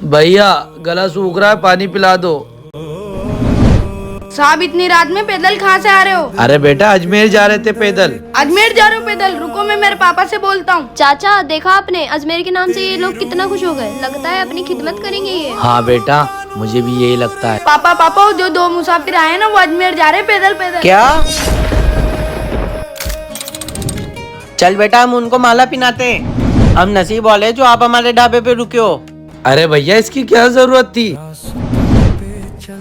भैया गला सूख रहा है, पानी पिला दो। साहब इतनी रात में पैदल कहाँ से आ रहे हो? अरे बेटा अजमेर जा रहे थे पैदल। अजमेर जा रहे हो पैदल? रुको मैं मेरे पापा से बोलता हूँ। चाचा देखा आपने, अजमेर के नाम से ये लोग कितना खुश हो गए। लगता है अपनी खिदमत करेंगे ये। हाँ बेटा मुझे भी यही लगता है। पापा पापा जो दो मुसाफिर आए हैं ना वो अजमेर जा रहे हैं पैदल पैदल। क्या? चल बेटा हम उनको माला पिनाते। हम नसीब वाले जो आप हमारे ढाबे पे रुके हो। अरे भैया इसकी क्या जरूरत थी?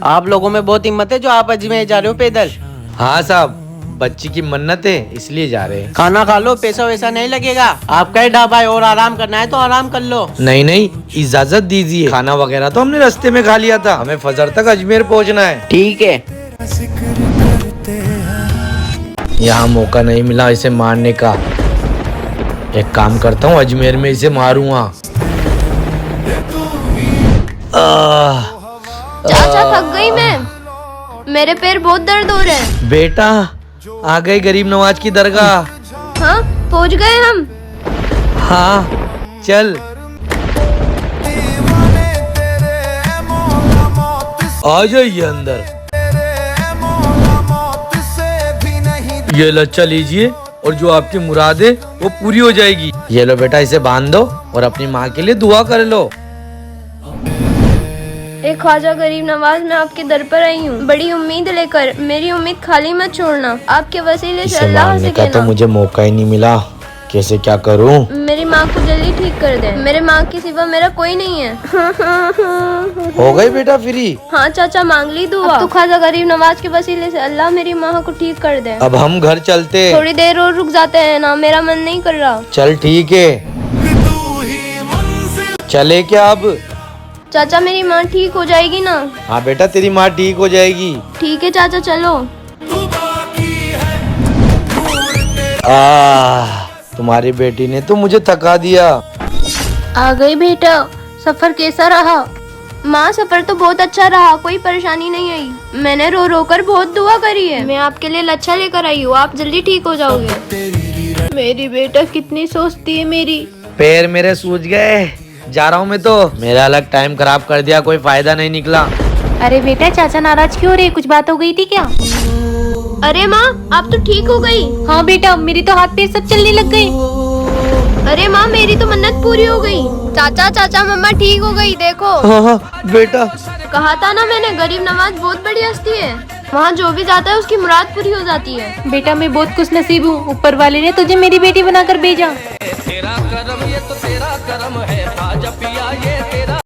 आप लोगों में बहुत हिम्मत है जो आप अजमेर जा रहे हो पैदल। हाँ साहब, बच्ची की मन्नत है इसलिए जा रहे हैं। खाना खा लो, पैसा वैसा नहीं लगेगा। आपका ही ढाबा है और आराम करना है तो आराम कर लो। नहीं नहीं इजाजत दीजिए, खाना वगैरह तो हमने रास्ते में खा लिया था, हमें फजर तक अजमेर पहुंचना है। ठीक है। यहाँ मौका नहीं मिला इसे मारने का। एक काम करता हूँ, अजमेर में इसे मारूंगा। चाचा थक गई मैं, मेरे पैर बहुत दर्द हो रहे हैं। बेटा आ गई गरीब नवाज की दरगाह। हाँ पहुँच गए हम। हाँ चल। आ जाइए अंदर। ये लच्छा लीजिए और जो आपकी मुराद है वो पूरी हो जाएगी। ये लो बेटा, इसे बांध दो और अपनी माँ के लिए दुआ कर लो। एक ख्वाजा गरीब नवाज, मैं आपके दर पर आई हूँ बड़ी उम्मीद लेकर। मेरी उम्मीद खाली मत छोड़ना। आपके वसीले से इसे अल्लाह मारने से का तो कहना मुझे मौका ही नहीं मिला, कैसे क्या करूँ? मेरी माँ को जल्दी ठीक कर दे। मेरे माँ के सिवा मेरा कोई नहीं है। हो गई बेटा फ्री? हाँ चाचा मांग ली दुआ। अब तो ख्वाजा गरीब नवाज के वसीले से अल्लाह मेरी माँ को ठीक कर दे। अब हम घर चलते। थोड़ी देर और रुक जाते हैं ना, मेरा मन नहीं कर रहा। चल ठीक है, चले क्या अब? चाचा मेरी माँ ठीक हो जाएगी ना? हाँ बेटा तेरी माँ ठीक हो जाएगी। ठीक है चाचा चलो। तुम्हारी बेटी ने तो मुझे थका दिया। आ गई बेटा, सफर कैसा रहा? माँ सफर तो बहुत अच्छा रहा, कोई परेशानी नहीं आई। मैंने रो रो कर बहुत दुआ करी है। मैं आपके लिए लच्छा लेकर आई हूँ, आप जल्दी ठीक हो जाओगे। मेरी बेटा कितनी सोचती है मेरी। पैर मेरे सूज गए, जा रहा हूँ मैं तो। मेरा अलग टाइम खराब कर दिया, कोई फायदा नहीं निकला। अरे बेटा चाचा नाराज क्यों हो रहे? कुछ बात हो गई थी क्या? अरे माँ आप तो ठीक हो गई। हाँ बेटा मेरी तो हाथ पैर सब चलने लग गए। अरे माँ मेरी तो मन्नत पूरी हो गई। चाचा चाचा मम्मा ठीक हो गई देखो। हाँ बेटा। कहा था ना मैंने, गरीब नवाज बहुत बड़ी हस्ती है। वहाँ जो भी जाता है उसकी मुराद पूरी हो जाती है। बेटा मैं बहुत खुश नसीब हूँ, ऊपर वाले ने तुझे मेरी बेटी बनाकर भेजा। तेरा करम ये तो तेरा करम है, आजा पिया ये